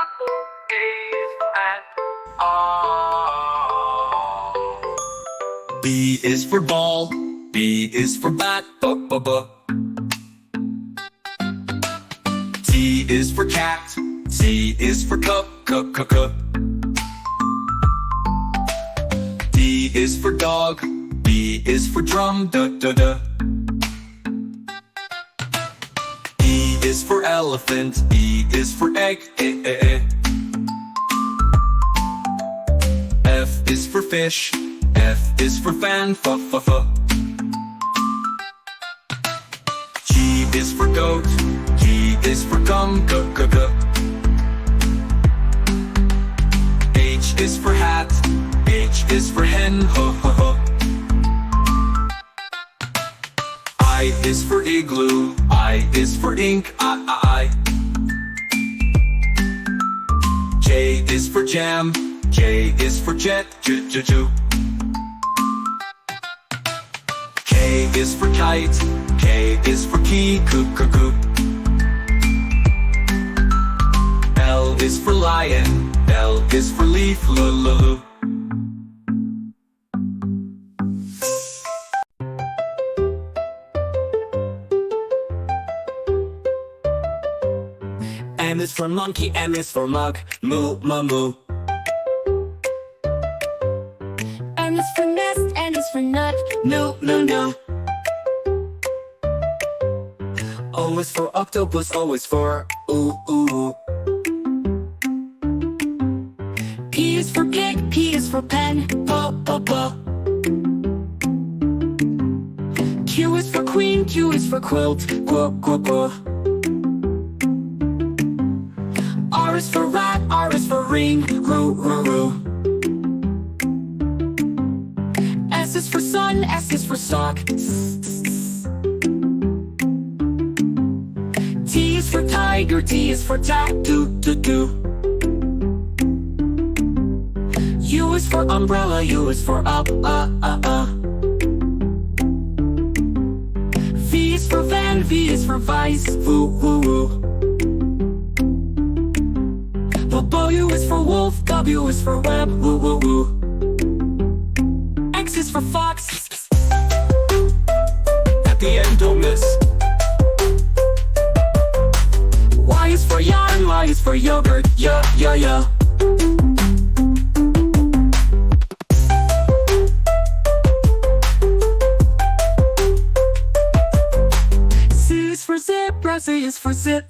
apple, A and R. B is for ball, B is for bat, B-Buh. T is for cat, C is for cup, C-Cuh. D is for dog, B is for drum, D-D-D. E is for elephant, E is for egg, E. F is for fish, F is for fan, F. G is for goat, G is for gum, G. H is for hat, H is for hen, H. I is for igloo, I is for ink, I. J is for jam, J is for jet, J. K is for kite, K is for key, C-Cuh. L is for lion, L is for leaf, L. M is for monkey, M is for mug, moo, moo. N is for nest, N is for nut, No. O is for octopus, O is for ooh. P is for pig, P is for pen, Pa. Q is for queen, Q is for quilt, Qu. R is for rat, R is for ring, Roo. S is for sun, S is for sock, T is for tiger, T is for tattoo, U is for umbrella, U is for up, V is for van, V is for vice, Woo. W is for wolf, W is for web, Woo. X is for fox, At the end, don't miss. Y is for yarn, Y is for yogurt, Yeah. Z is for zebra, Z is for zip,